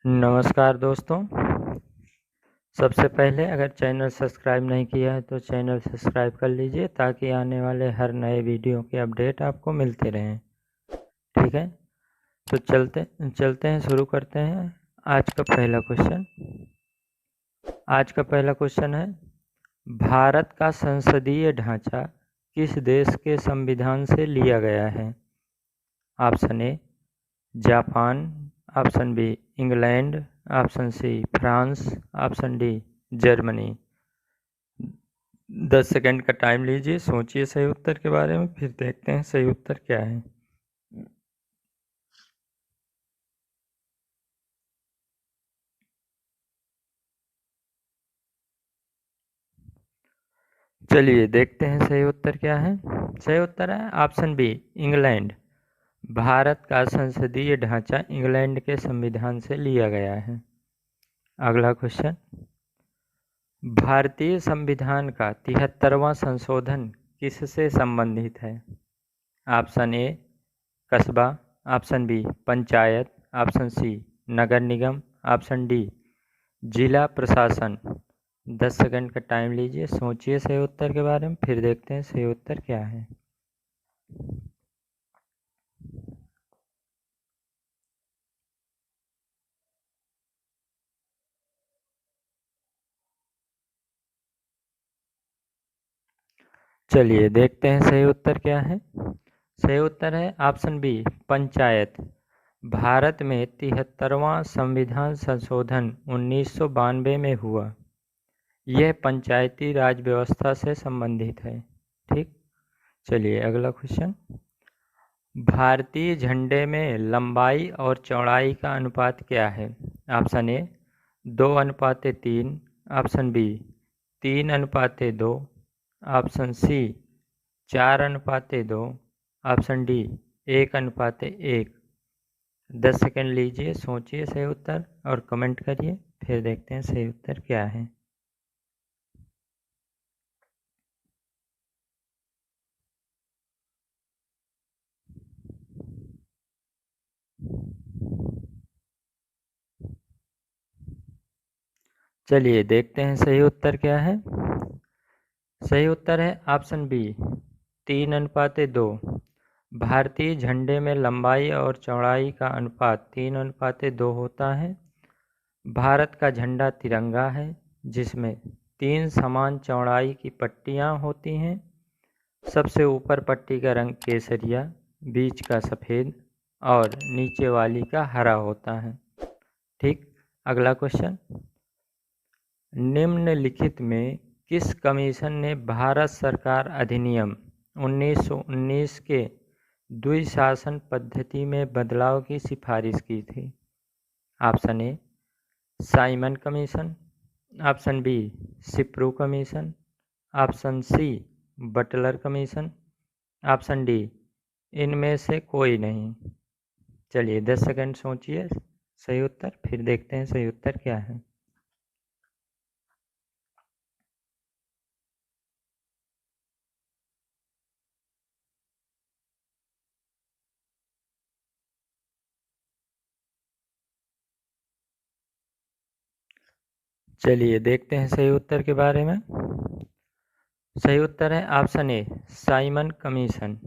नमस्कार दोस्तों। सबसे पहले अगर चैनल सब्सक्राइब नहीं किया है तो चैनल सब्सक्राइब कर लीजिए ताकि आने वाले हर नए वीडियो के अपडेट आपको मिलते रहें। ठीक है, तो चलते हैं, शुरू करते हैं। आज का पहला क्वेश्चन है, भारत का संसदीय ढांचा किस देश के संविधान से लिया गया है? Option A Japan, option B England, option C France, option D Germany. 10 second का टाइम लीजिए, सोचिए सही उत्तर के बारे में, फिर देखते हैं सही उत्तर क्या है। चलिए देखते हैं सही उत्तर क्या है। सही उत्तर है ऑप्शन बी इंग्लैंड। भारत का संसदीय ढांचा इंग्लैंड के संविधान से लिया गया है। अगला क्वेश्चन, भारतीय संविधान का 73वां संशोधन किससे संबंधित है? ऑप्शन ए कस्बा, option B panchayat, option C नगर निगम, ऑप्शन डी जिला प्रशासन। 10 सेकंड का टाइम लीजिए, सोचिए सही उत्तर के बारे में, फिर देखते हैं सही उत्तर क्या है। चलिए देखते हैं सही उत्तर क्या है। सही उत्तर है ऑप्शन बी पंचायत। भारत में 73वां संविधान संशोधन 1992 में हुआ। यह पंचायती राज व्यवस्था से संबंधित है। ठीक, चलिए अगला क्वेश्चन, भारतीय झंडे में लंबाई और चौड़ाई का अनुपात क्या है? Option A 2:3, option B 3:2, option C 4:2, option D 1:1। 10 second लीजिए, सोचिए सही उत्तर और कमेंट करिए, फिर देखते हैं सही उत्तर क्या है। चलिए देखते हैं सही उत्तर क्या है। सही उत्तर है ऑप्शन बी 3:2। भारतीय झंडे में लंबाई और चौड़ाई का अनुपात 3:2 होता है। भारत का झंडा तिरंगा है जिसमें 3 समान चौड़ाई की पट्टियाँ होती हैं। सबसे ऊपर पट्टी का रंग केसरिया, बीच का सफ़ेद और नीचे वाली का हरा होता है। ठीक, अगला क्वेश्चन, निम्नलिखित में किस कमीशन ने भारत सरकार अधिनियम 1919 के द्विशासन पद्धति में बदलाव की सिफारिश की थी? Option A Simon Commission, option B Sapru commission, option C Butler Commission, option D इनमें से कोई नहीं। चलिए 10 सेकंड सोचिए सही उत्तर, फिर देखते हैं सही उत्तर क्या है। चलिए देखते हैं सही उत्तर के बारे में। सही उत्तर है option A Simon commission.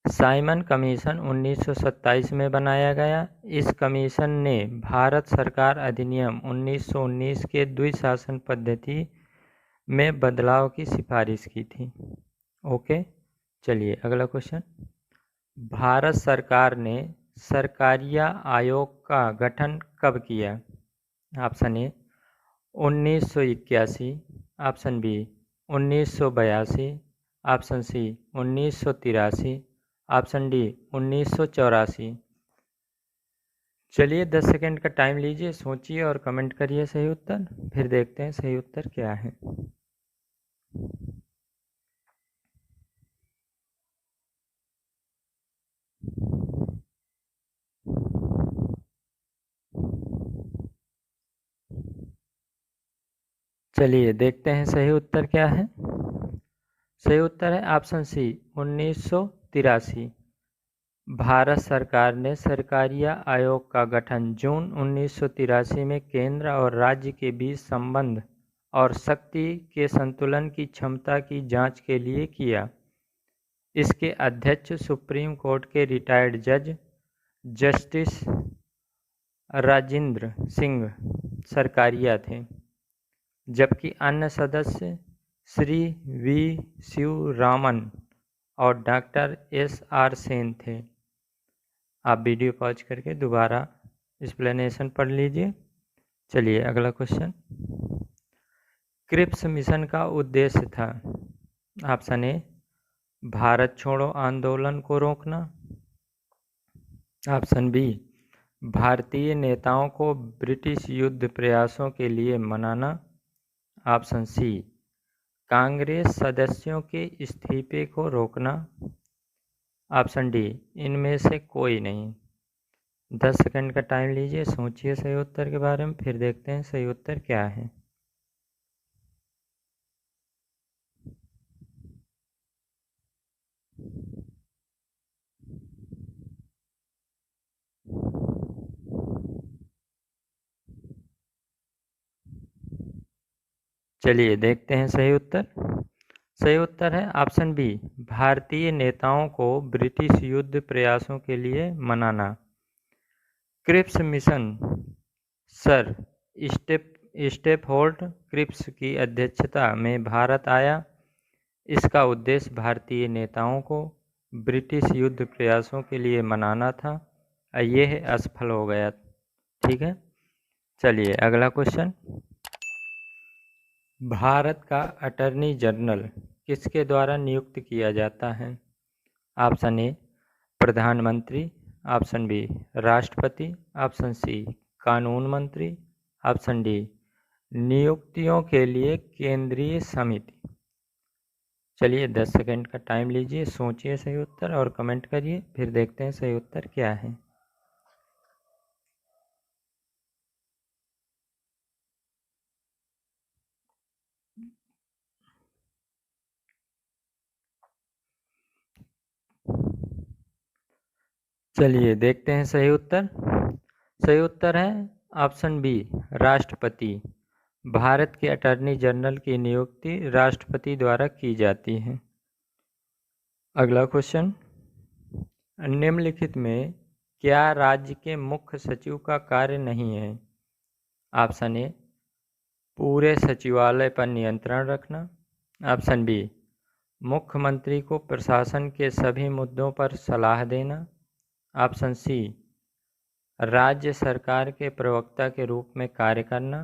Simon commission 1927 में बनाया गया। इस कमीशन ने भारत सरकार अधिनियम 1919 के द्विशासन पद्धति में बदलाव की सिफारिश की थी। ओके, चलिए अगला क्वेश्चन, भारत सरकार ने सरकारिया आयोग का गठन कब किया? Option A 1981, option B 1982, option C 1983, option D 1984। चलिए 10 सेकंड का टाइम लीजिए, सोचिए और कमेंट करिए सही उत्तर, फिर देखते हैं सही उत्तर क्या है। चलिए देखते हैं सही उत्तर क्या है। सही उत्तर है ऑप्शन सी 1983। भारत सरकार ने सरकारिया आयोग का गठन जून 1983 में केंद्र और राज्य के बीच संबंध और शक्ति के संतुलन की क्षमता की जांच के लिए किया। इसके अध्यक्ष सुप्रीम कोर्ट के रिटायर्ड जज जस्टिस राजेंद्र सिंह सरकारिया थे, जबकि अन्य सदस्य श्री वी शिवरामन और डॉक्टर SR सेन थे। आप वीडियो पॉज करके दोबारा एक्सप्लेनेशन पढ़ लीजिए। चलिए अगला क्वेश्चन। क्रिप्स मिशन का उद्देश्य था। ऑप्शन ए, भारत छोड़ो आंदोलन को रोकना। ऑप्शन बी, भारतीय नेताओं को ब्रिटिश युद्ध प्रयासों के लिए मनाना। ऑप्शन सी, कांग्रेस सदस्यों के इस्तीफे को रोकना। ऑप्शन डी, इनमें से कोई नहीं। 10 सेकंड का टाइम लीजिए, सोचिए सही उत्तर के बारे में, फिर देखते हैं सही उत्तर क्या है। चलिए देखते हैं सही उत्तर। सही उत्तर है ऑप्शन बी, भारतीय नेताओं को ब्रिटिश युद्ध प्रयासों के लिए मनाना। Cripps mission sir Stafford Cripps की अध्यक्षता में भारत आया। इसका उद्देश्य भारतीय नेताओं को ब्रिटिश युद्ध प्रयासों के लिए मनाना था। यह असफल हो गया। ठीक है, चलिए अगला क्वेश्चन। भारत का अटॉर्नी जनरल किसके द्वारा नियुक्त किया जाता है। ऑप्शन ए, प्रधानमंत्री। ऑप्शन बी, राष्ट्रपति। ऑप्शन सी, कानून मंत्री। ऑप्शन डी, नियुक्तियों के लिए केंद्रीय समिति। चलिए 10 सेकंड का टाइम लीजिए, सोचिए सही उत्तर और कमेंट करिए, फिर देखते हैं सही उत्तर क्या है। चलिए देखते हैं सही उत्तर। सही उत्तर है ऑप्शन बी, राष्ट्रपति। भारत के अटॉर्नी जनरल की नियुक्ति राष्ट्रपति द्वारा की जाती है। अगला क्वेश्चन। निम्नलिखित में क्या राज्य के मुख्य सचिव का कार्य नहीं है। ऑप्शन ए, पूरे सचिवालय पर नियंत्रण रखना। ऑप्शन बी, मुख्यमंत्री को प्रशासन के सभी मुद्दों पर सलाह देना। ऑप्शन सी, राज्य सरकार के प्रवक्ता के रूप में कार्य करना।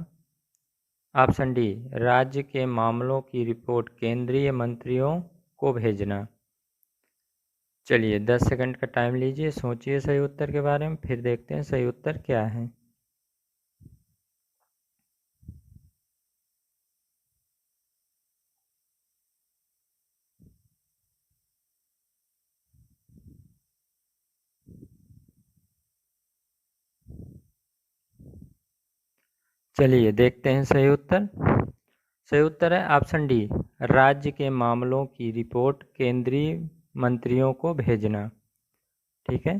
ऑप्शन डी, राज्य के मामलों की रिपोर्ट केंद्रीय मंत्रियों को भेजना। चलिए 10 सेकंड का टाइम लीजिए, सोचिए सही उत्तर के बारे में, फिर देखते हैं सही उत्तर क्या है। चलिए देखते हैं सही उत्तर। सही उत्तर है ऑप्शन डी, राज्य के मामलों की रिपोर्ट केंद्रीय मंत्रियों को भेजना। ठीक है।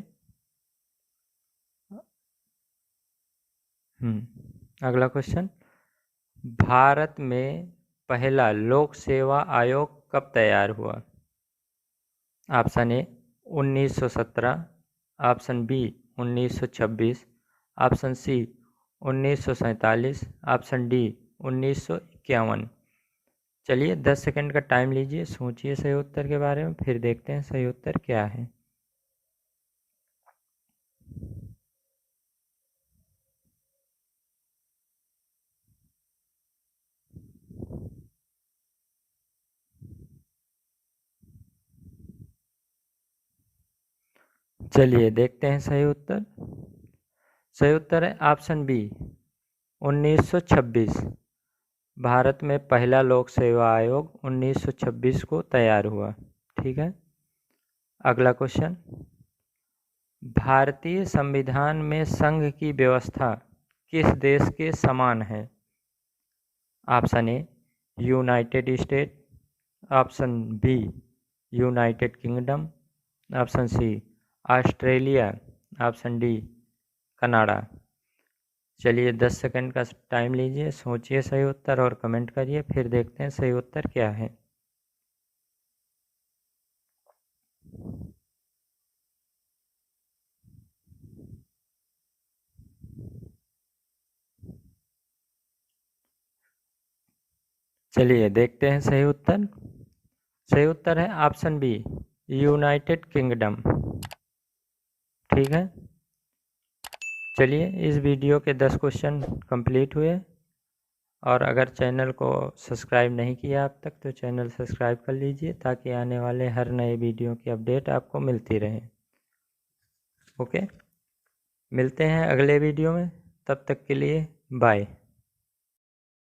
अगला क्वेश्चन। भारत में पहला लोक सेवा आयोग कब तैयार हुआ। Option A, 1917। Option B, 1926। Option C, 1947। Option D, 1951। चलिए 10 सेकंड का टाइम लीजिए, सोचिए सही उत्तर के बारे में, फिर देखते हैं सही उत्तर क्या है। चलिए देखते हैं सही उत्तर। सही उत्तर है ऑप्शन बी, 1926। भारत में पहला लोक सेवा आयोग 1926 को तैयार हुआ। ठीक है। अगला क्वेश्चन। भारतीय संविधान में संघ की व्यवस्था किस देश के समान है। Option A, United State. Option B, United Kingdom. Option C, Australia, option D Canada. चलिए 10 सेकंड का टाइम लीजिए, सोचिए सही उत्तर और कमेंट करिए, फिर देखते हैं सही उत्तर क्या है। चलिए देखते हैं सही उत्तर। सही उत्तर है ऑप्शन बी यूनाइटेड किंगडम। ठीक है, चलिए इस वीडियो के 10 क्वेश्चन कंप्लीट हुए। और अगर चैनल को सब्सक्राइब नहीं किया अब तक तो चैनल सब्सक्राइब कर लीजिए, ताकि आने वाले हर नए वीडियो की अपडेट आपको मिलती रहे। ओके, मिलते हैं अगले वीडियो में, तब तक के लिए बाय।